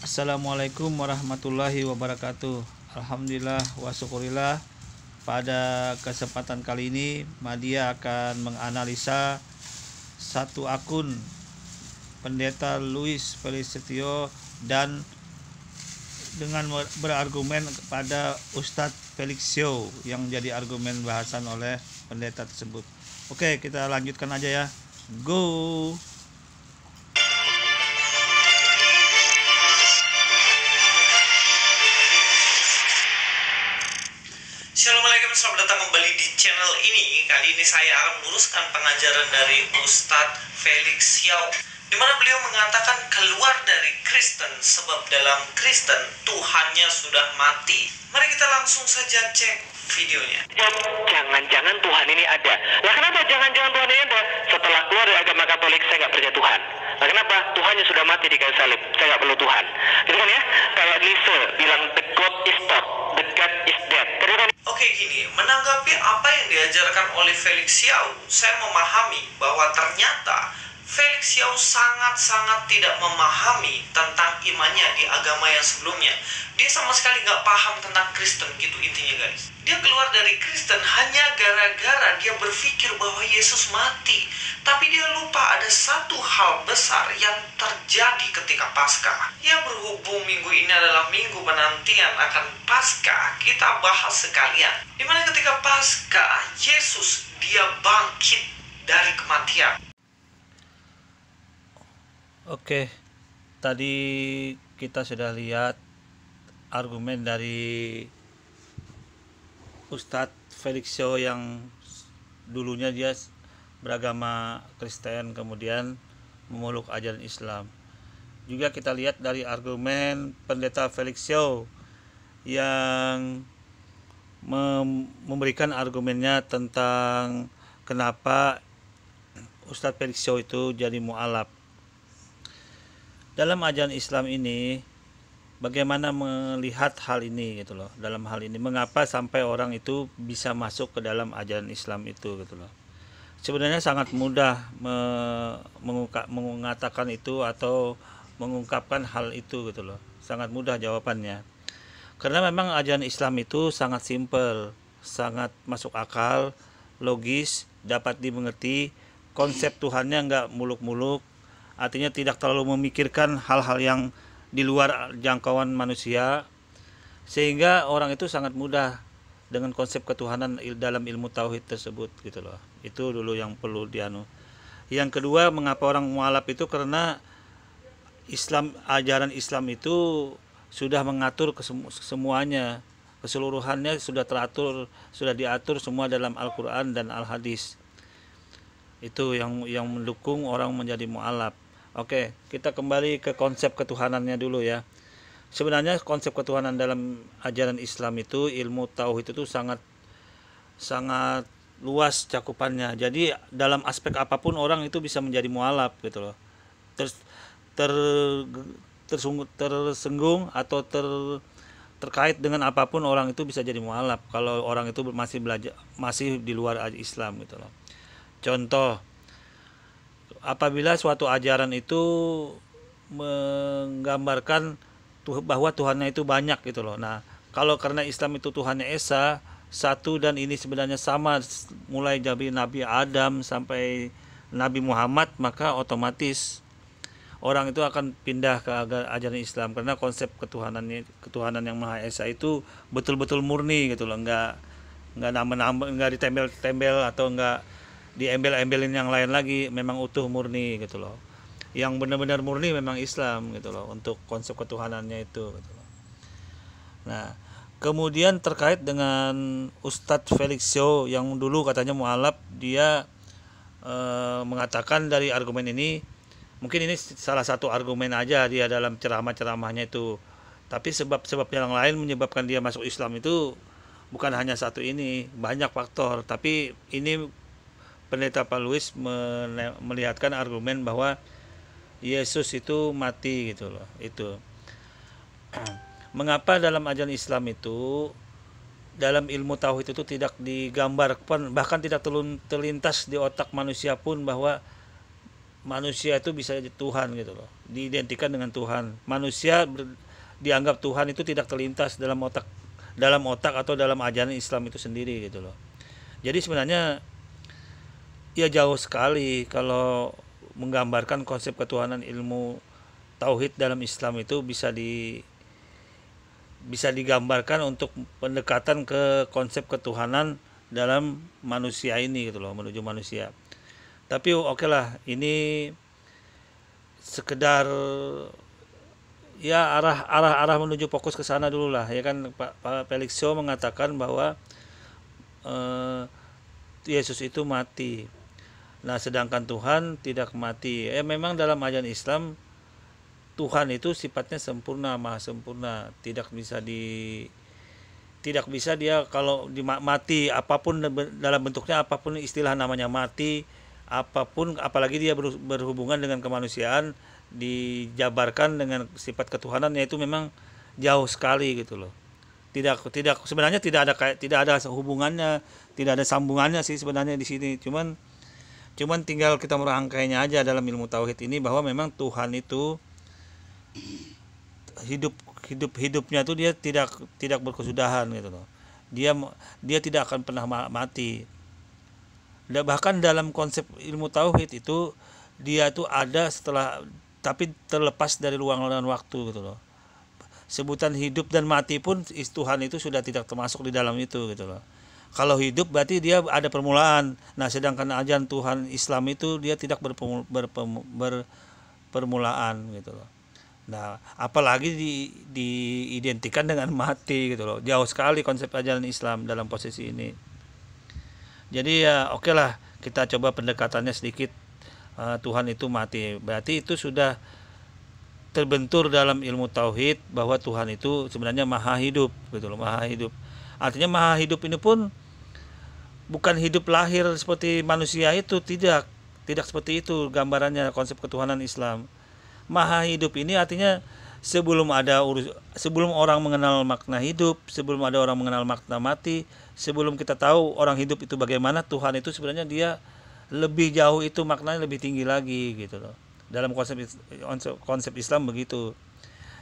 Assalamualaikum warahmatullahi wabarakatuh. Alhamdulillah wa syukurillah. Pada kesempatan kali ini Madia akan menganalisa satu akun Pendeta Luis Felicitio dan dengan berargumen kepada Ustadz Felixio yang jadi argumen bahasan oleh pendeta tersebut. Oke, kita lanjutkan aja ya. Go. Assalamualaikum, selamat datang kembali di channel ini. Kali ini saya akan meluruskan pengajaran dari Ustadz Felix Yao, di mana beliau mengatakan keluar dari Kristen sebab dalam Kristen Tuhannya sudah mati. Mari kita langsung saja cek videonya. Jangan-jangan Tuhan ini ada. Lah kenapa jangan-jangan Tuhan ini ada? Setelah keluar dari agama Katolik saya nggak percaya Tuhan. Lah kenapa? Tuhannya sudah mati di kayu salib. Saya nggak perlu Tuhan. Gitu kan ya? Kayak Nietzsche bilang the God is dead, the God is dead. Oke, gini, menanggapi apa yang diajarkan oleh Felix Yao, saya memahami bahwa ternyata Felix Yao sangat-sangat tidak memahami tentang imannya di agama yang sebelumnya. Dia sama sekali nggak paham tentang Kristen, gitu intinya guys. Dia keluar dari Kristen hanya gara-gara dia berpikir bahwa Yesus mati. Tapi dia lupa ada satu hal besar yang terjadi ketika Paskah. Ya, berhubung minggu ini adalah minggu penantian akan Paskah, kita bahas sekalian. Dimana ketika Paskah, Yesus dia bangkit dari kematian. Oke, tadi kita sudah lihat argumen dari Ustadz Felixio yang dulunya dia beragama Kristen kemudian memeluk ajaran Islam. Juga kita lihat dari argumen Pendeta Felixio yang memberikan argumennya tentang kenapa Ustadz Felixio itu jadi mu'alaf. Dalam ajaran Islam ini bagaimana melihat hal ini gitu loh. Dalam hal ini mengapa sampai orang itu bisa masuk ke dalam ajaran Islam itu gitu loh. Sebenarnya sangat mudah mengatakan itu atau mengungkapkan hal itu gitu loh. Sangat mudah jawabannya. Karena memang ajaran Islam itu sangat simpel, sangat masuk akal, logis, dapat dimengerti, konsep Tuhannya nggak muluk-muluk. Artinya tidak terlalu memikirkan hal-hal yang di luar jangkauan manusia, sehingga orang itu sangat mudah dengan konsep ketuhanan dalam ilmu tauhid tersebut gitu loh. Itu dulu yang perlu dianu. Yang kedua, mengapa orang mualaf itu karena ajaran Islam itu sudah mengatur semuanya, keseluruhannya sudah teratur, sudah diatur semua dalam Al-Qur'an dan Al-Hadis. Itu yang mendukung orang menjadi mualaf. Oke, kita kembali ke konsep ketuhanannya dulu ya. Sebenarnya konsep ketuhanan dalam ajaran Islam itu, ilmu tauhid itu sangat luas cakupannya. Jadi dalam aspek apapun orang itu bisa menjadi mualaf gitu loh. Tersenggung atau terkait dengan apapun orang itu bisa jadi mualaf kalau orang itu masih di luar Islam gitu loh. Contoh, apabila suatu ajaran itu menggambarkan bahwa Tuhannya itu banyak gitu loh. Nah, kalau karena Islam itu Tuhannya Esa, satu dan ini sebenarnya sama mulai dari Nabi Adam sampai Nabi Muhammad, maka otomatis orang itu akan pindah ke ajaran Islam karena konsep ketuhanan yang Maha Esa itu betul-betul murni gitu loh. Enggak nambah-nambah, enggak ditembel-tembel atau enggak diembel-embelin yang lain lagi, memang utuh murni gitu loh. Yang benar-benar murni memang Islam gitu loh untuk konsep ketuhanannya itu gitu loh. Nah, kemudian terkait dengan Ustadz Felixio yang dulu katanya mualaf, dia mengatakan dari argumen ini, mungkin ini salah satu argumen aja dia dalam ceramah-ceramahnya itu. Tapi sebab-sebab yang lain menyebabkan dia masuk Islam itu bukan hanya satu ini, banyak faktor. Tapi ini Pendeta Pak Luis melihatkan argumen bahwa Yesus itu mati gitu loh. Itu mengapa dalam ajaran Islam itu, dalam ilmu tauhid itu tidak digambarkan, bahkan tidak terlintas di otak manusia pun bahwa manusia itu bisa jadi Tuhan gitu loh, diidentikan dengan Tuhan. Manusia dianggap Tuhan itu tidak terlintas dalam otak atau dalam ajaran Islam itu sendiri gitu loh. Jadi sebenarnya ya jauh sekali kalau menggambarkan konsep ketuhanan ilmu tauhid dalam Islam itu bisa digambarkan untuk pendekatan ke konsep ketuhanan dalam manusia ini gitu loh, menuju manusia. Tapi oke lah, ini sekedar ya arah menuju fokus ke sana dulu lah, ya kan. Pak Felixio mengatakan bahwa Yesus itu mati. Nah, sedangkan Tuhan tidak mati. Memang dalam ajaran Islam Tuhan itu sifatnya sempurna, maha sempurna, tidak bisa dia kalau mati apapun dalam bentuknya, apapun istilah namanya mati, apapun, apalagi dia berhubungan dengan kemanusiaan, dijabarkan dengan sifat ketuhanan, yaitu memang jauh sekali gitu loh. Tidak sebenarnya tidak ada hubungannya, tidak ada sambungannya sih sebenarnya di sini. Cuman tinggal kita merangkainya aja dalam ilmu tauhid ini, bahwa memang Tuhan itu hidupnya tuh dia tidak berkesudahan gitu loh. Dia tidak akan pernah mati. Dan bahkan dalam konsep ilmu tauhid itu dia tuh ada setelah, tapi terlepas dari ruang dan waktu gitu loh. Sebutan hidup dan mati pun Tuhan itu sudah tidak termasuk di dalam itu gitu loh. Kalau hidup berarti dia ada permulaan. Nah, sedangkan ajaran Tuhan Islam itu dia tidak berpermulaan gitu loh. Nah, apalagi diidentikan dengan mati gitu loh. Jauh sekali konsep ajaran Islam dalam posisi ini. Jadi ya oke lah, kita coba pendekatannya sedikit. Tuhan itu mati, berarti itu sudah terbentur dalam ilmu tauhid bahwa Tuhan itu sebenarnya maha hidup gitu loh, maha hidup. Artinya maha hidup ini pun bukan hidup lahir seperti manusia itu, tidak seperti itu gambarannya konsep ketuhanan Islam. Maha hidup ini artinya sebelum orang mengenal makna hidup, sebelum ada orang mengenal makna mati, sebelum kita tahu orang hidup itu bagaimana, Tuhan itu sebenarnya dia lebih jauh, itu maknanya lebih tinggi lagi gitu loh. Dalam konsep Islam begitu.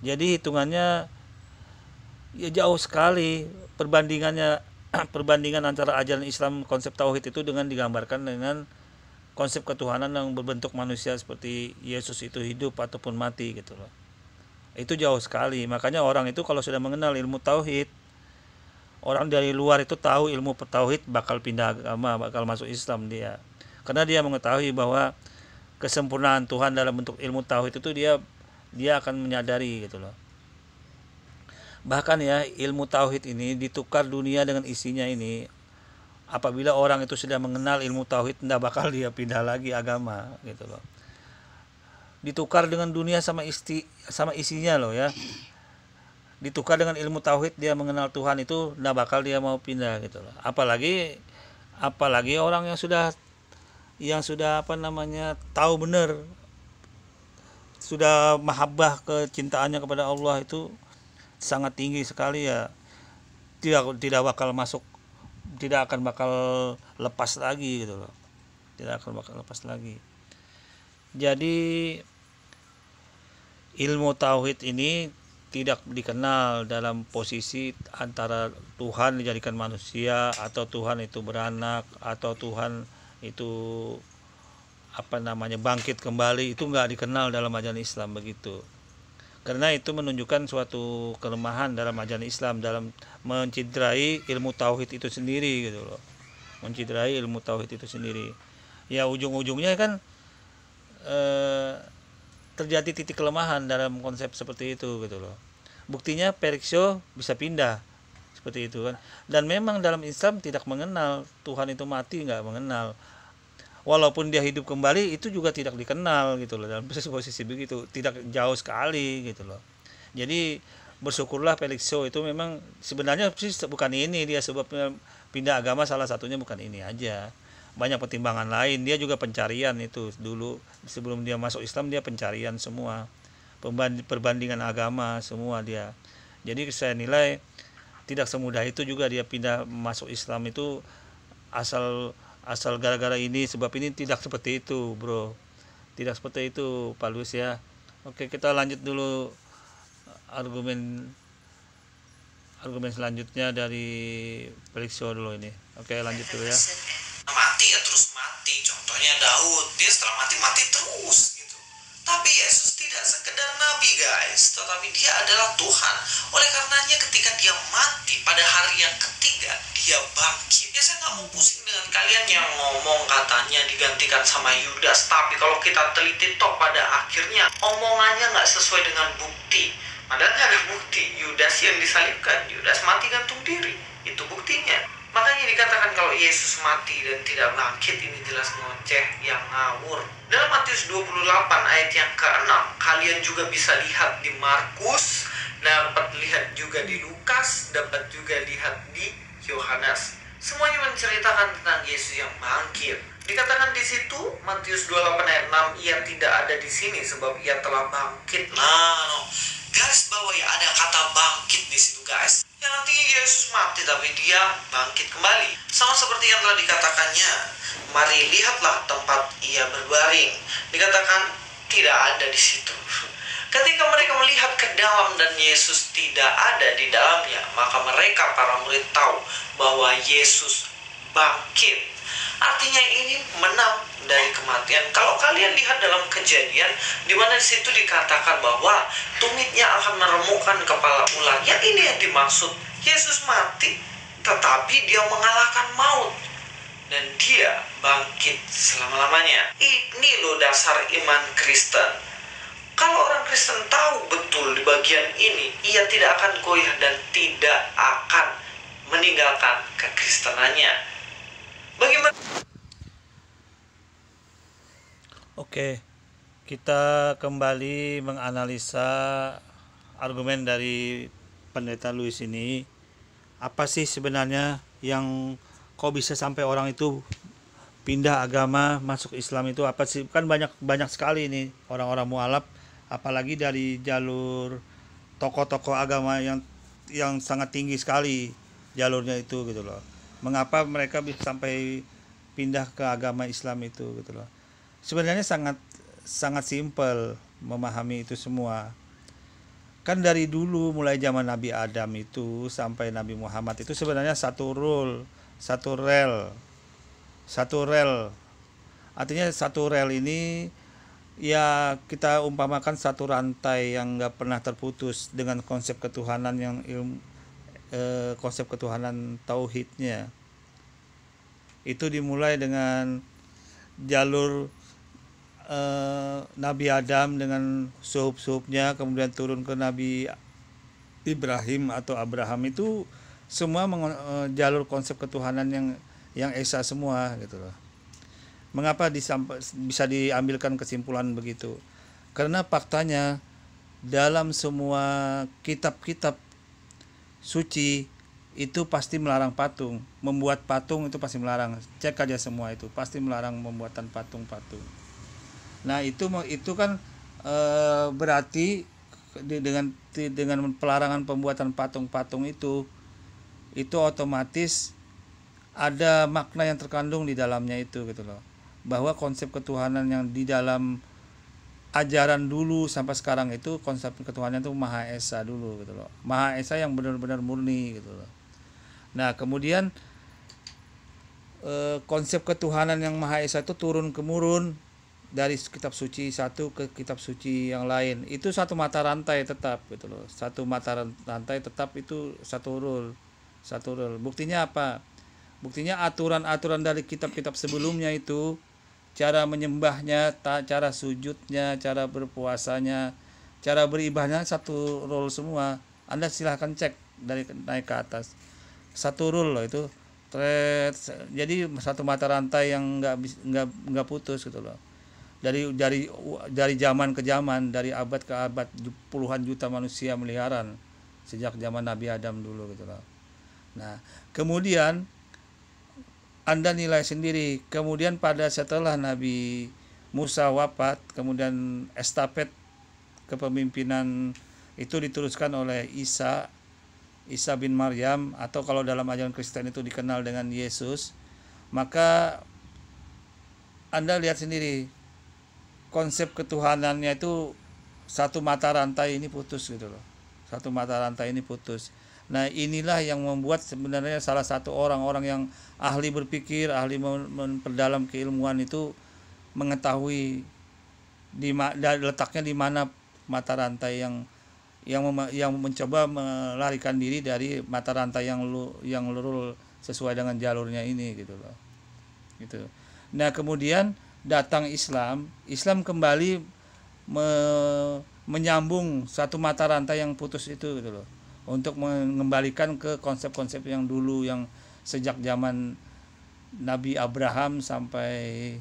Jadi hitungannya ya jauh sekali perbandingan antara ajaran Islam konsep tauhid itu dengan digambarkan dengan konsep ketuhanan yang berbentuk manusia seperti Yesus itu hidup ataupun mati gitu loh. Itu jauh sekali. Makanya orang itu kalau sudah mengenal ilmu tauhid, orang dari luar itu tahu ilmu tauhid bakal pindah agama, bakal masuk Islam dia. Karena dia mengetahui bahwa kesempurnaan Tuhan dalam bentuk ilmu tauhid itu dia akan menyadari gitu loh. Bahkan ya, ilmu tauhid ini ditukar dunia dengan isinya ini. Apabila orang itu sudah mengenal ilmu tauhid, tidak bakal dia pindah lagi agama gitu loh. Ditukar dengan dunia sama isinya loh ya. Ditukar dengan ilmu tauhid, dia mengenal Tuhan itu tidak bakal dia mau pindah gitu loh. Apalagi orang yang sudah tahu benar, sudah mahabbah kecintaannya kepada Allah itu sangat tinggi sekali ya, tidak akan bakal lepas lagi gitu loh. Tidak akan bakal lepas lagi. Jadi ilmu tauhid ini tidak dikenal dalam posisi antara Tuhan dijadikan manusia, atau Tuhan itu beranak, atau Tuhan itu bangkit kembali. Itu nggak dikenal dalam ajaran Islam begitu. Karena itu menunjukkan suatu kelemahan dalam ajaran Islam dalam mencidrai ilmu tauhid itu sendiri gitu loh. Mencidrai ilmu tauhid itu sendiri. Ya ujung-ujungnya kan terjadi titik kelemahan dalam konsep seperti itu gitu loh. Buktinya Felixio bisa pindah seperti itu kan. Dan memang dalam Islam tidak mengenal Tuhan itu mati, nggak mengenal. Walaupun dia hidup kembali itu juga tidak dikenal gitu loh, dalam posisi begitu, tidak jauh sekali gitu loh. Jadi bersyukurlah Felixio itu memang sebenarnya sih bukan ini dia sebabnya pindah agama, salah satunya bukan ini aja. Banyak pertimbangan lain, dia juga pencarian itu dulu sebelum dia masuk Islam, dia pencarian semua. Perbandingan agama semua dia. Jadi saya nilai tidak semudah itu juga dia pindah masuk Islam itu asal gara-gara ini, sebab ini, tidak seperti itu bro. Tidak seperti itu, Pak Luis ya. Oke, kita lanjut dulu argumen selanjutnya dari Felixio dulu ini. Oke, lanjut dulu ya. Mati ya terus mati. Contohnya Daud, dia setelah mati terus gitu. Tapi Yesus tidak sekedar nabi guys, tetapi dia adalah Tuhan. Oleh karenanya ketika dia mati pada hari yang ketiga, dia bangkit. Ya saya nggak mau pusing dengan kalian yang ngomong katanya digantikan sama Yudas. Tapi kalau kita teliti toh pada akhirnya omongannya nggak sesuai dengan bukti. Padahal nggak ada bukti. Yudas yang disalibkan, Yudas mati gantung diri. Itu buktinya. Makanya dikatakan kalau Yesus mati dan tidak bangkit, ini jelas ngoceh yang ngawur. Dalam Matius 28 ayat yang ke-6, kalian juga bisa lihat di Markus, dapat lihat juga di Lukas, dapat juga lihat di Yohanes. Semuanya menceritakan tentang Yesus yang bangkit. Dikatakan di situ Matius 28 ayat 6, ia tidak ada di sini sebab ia telah bangkit. Garis bawahi ada kata bangkit di situ guys. Yang nantinya Yesus mati tapi dia bangkit kembali. Sama seperti yang telah dikatakannya, mari lihatlah tempat ia berbaring. Dikatakan tidak ada di situ. Ketika mereka melihat ke dalam dan Yesus tidak ada di dalamnya, maka mereka para murid tahu bahwa Yesus bangkit. Artinya ini menang dari kematian. Kalau kalian lihat dalam Kejadian, di mana di situ dikatakan bahwa tumitnya akan meremukkan kepala ular. Yang ini yang dimaksud. Yesus mati, tetapi dia mengalahkan maut. Dan dia bangkit selama-lamanya. Ini loh dasar iman Kristen. Kalau orang Kristen tahu betul di bagian ini, ia tidak akan goyah dan tidak akan meninggalkan kekristenannya. Bagaimana? Oke, kita kembali menganalisa argumen dari Pendeta Luis ini. Apa sih sebenarnya yang kok bisa sampai orang itu pindah agama masuk Islam itu apa sih? Kan banyak sekali ini orang-orang mualaf, apalagi dari jalur tokoh-tokoh agama yang sangat tinggi sekali jalurnya itu gitu loh. Mengapa mereka bisa sampai pindah ke agama Islam itu gitu loh. Sebenarnya sangat simpel memahami itu semua. Kan dari dulu mulai zaman Nabi Adam itu sampai Nabi Muhammad itu sebenarnya satu rel. Artinya satu rel ini ya kita umpamakan satu rantai yang nggak pernah terputus dengan konsep ketuhanan yang konsep ketuhanan tauhidnya. Itu dimulai dengan jalur Nabi Adam dengan suhub-suhubnya, kemudian turun ke Nabi Ibrahim atau Abraham, itu semua jalur konsep ketuhanan yang esa semua gitu loh. Mengapa bisa diambilkan kesimpulan begitu? Karena faktanya dalam semua kitab-kitab suci itu pasti melarang patung. Membuat patung itu pasti melarang. Cek aja semua itu pasti melarang pembuatan patung-patung. Nah itu kan berarti dengan pelarangan pembuatan patung-patung itu otomatis ada makna yang terkandung di dalamnya itu gitu loh. Bahwa konsep ketuhanan yang di dalam ajaran dulu sampai sekarang itu konsep ketuhanan itu Maha Esa dulu gitu loh. Maha Esa yang benar-benar murni gitu loh. Nah, kemudian konsep ketuhanan yang Maha Esa itu turun temurun dari kitab suci satu ke kitab suci yang lain. Itu satu mata rantai tetap gitu loh. Satu mata rantai tetap itu satu rule. Buktinya apa? Buktinya aturan-aturan dari kitab-kitab sebelumnya itu, cara menyembahnya, cara sujudnya, cara berpuasanya, cara beribadahnya satu rule semua. Anda silahkan cek dari naik ke atas. Satu rule loh itu. Jadi satu mata rantai yang nggak putus gitu loh. Dari zaman ke zaman, dari abad ke abad, puluhan juta manusia meliharan sejak zaman Nabi Adam dulu gitu loh. Nah, kemudian Anda nilai sendiri. Kemudian setelah Nabi Musa wafat, kemudian estafet kepemimpinan itu diteruskan oleh Isa bin Maryam, atau kalau dalam ajaran Kristen itu dikenal dengan Yesus. Maka Anda lihat sendiri konsep ketuhanannya itu satu mata rantai ini putus gitu loh. Satu mata rantai ini putus. Nah, inilah yang membuat sebenarnya salah satu orang-orang yang ahli berpikir, ahli memperdalam keilmuan itu mengetahui letaknya di mana mata rantai yang mencoba melarikan diri dari mata rantai yang lurus sesuai dengan jalurnya ini gitu loh. Gitu. Nah, kemudian datang Islam kembali menyambung satu mata rantai yang putus itu gitu loh, untuk mengembalikan ke konsep-konsep yang dulu, yang sejak zaman Nabi Abraham sampai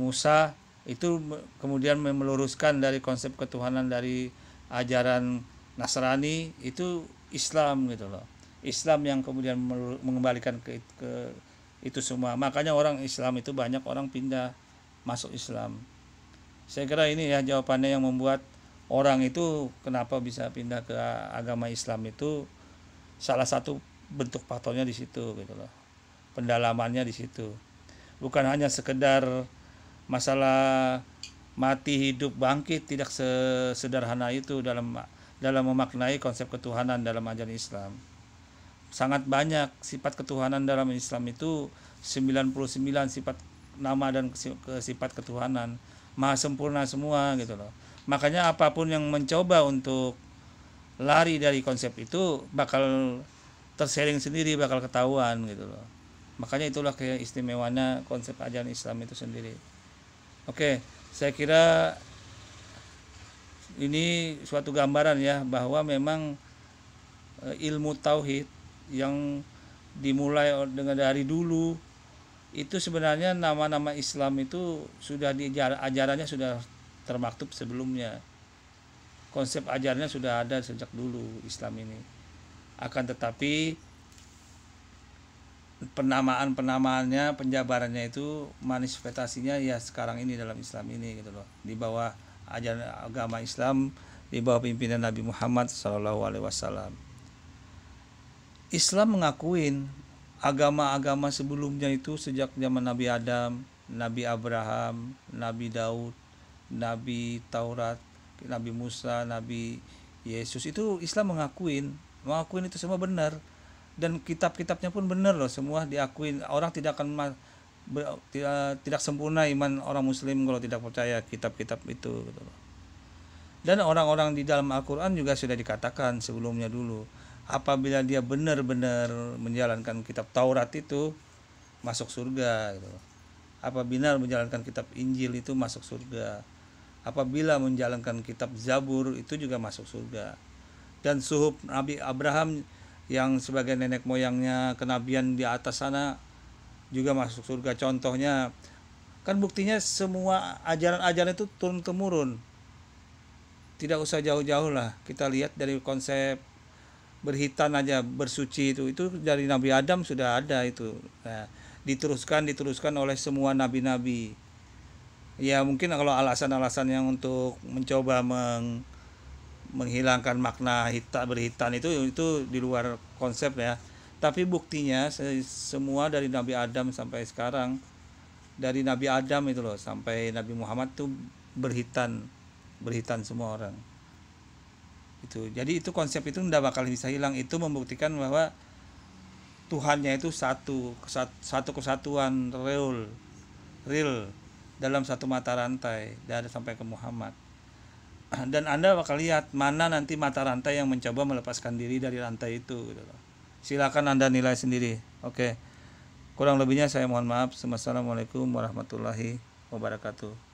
Musa, itu kemudian meluruskan dari konsep ketuhanan dari ajaran Nasrani itu Islam gitu loh. Islam yang kemudian mengembalikan ke itu semua. Makanya orang Islam itu banyak orang pindah masuk Islam. Saya kira ini ya jawabannya yang membuat orang itu kenapa bisa pindah ke agama Islam, itu salah satu bentuk faktornya di situ gitu loh. Pendalamannya di situ. Bukan hanya sekedar masalah mati hidup bangkit, tidak sesederhana itu dalam memaknai konsep ketuhanan dalam ajaran Islam. Sangat banyak sifat ketuhanan dalam Islam itu, 99 sifat nama dan sifat ketuhanan, maha sempurna semua gitu loh. Makanya apapun yang mencoba untuk lari dari konsep itu bakal tersering sendiri, bakal ketahuan gitu loh. Makanya itulah keistimewanya konsep ajaran Islam itu sendiri. Oke, saya kira ini suatu gambaran ya, bahwa memang ilmu tauhid yang dimulai dengan dari dulu itu sebenarnya nama-nama Islam itu sudah ajarannya sudah termaktub sebelumnya. Konsep ajarannya sudah ada sejak dulu Islam ini. Akan tetapi penamaannya, penjabarannya itu manifestasinya ya sekarang ini dalam Islam ini gitu loh. Di bawah ajaran agama Islam, di bawah pimpinan Nabi Muhammad SAW. Islam mengakuin agama-agama sebelumnya itu sejak zaman Nabi Adam, Nabi Abraham, Nabi Daud, Nabi Taurat, Nabi Musa, Nabi Yesus, itu Islam mengakuin itu semua benar, dan kitab-kitabnya pun benar loh, semua diakuin. Orang tidak akan tidak sempurna iman orang Muslim kalau tidak percaya kitab-kitab itu gitu loh. Dan orang-orang di dalam Al-Quran juga sudah dikatakan sebelumnya dulu, apabila dia benar-benar menjalankan kitab Taurat itu masuk surga gitu. Apabila menjalankan kitab Injil itu masuk surga. Apabila menjalankan kitab Zabur itu juga masuk surga. Dan suhuf Nabi Abraham yang sebagai nenek moyangnya kenabian di atas sana juga masuk surga. Contohnya kan buktinya semua ajaran-ajaran itu turun-temurun. Tidak usah jauh-jauh lah, kita lihat dari konsep berhitan aja, bersuci itu dari Nabi Adam sudah ada itu. Nah, diteruskan oleh semua nabi-nabi. Ya mungkin kalau alasan-alasan yang untuk mencoba menghilangkan makna berhitan itu di luar konsep ya. Tapi buktinya semua dari Nabi Adam sampai sekarang, dari Nabi Adam itu loh sampai Nabi Muhammad tuh berhitan semua orang. Jadi itu konsep itu tidak bakal bisa hilang. Itu membuktikan bahwa Tuhannya itu satu kesatuan real dalam satu mata rantai dari sampai ke Muhammad. Dan Anda bakal lihat mana nanti mata rantai yang mencoba melepaskan diri dari rantai itu gitu loh. Silakan Anda nilai sendiri. Oke. Kurang lebihnya saya mohon maaf. Wassalamualaikum warahmatullahi wabarakatuh.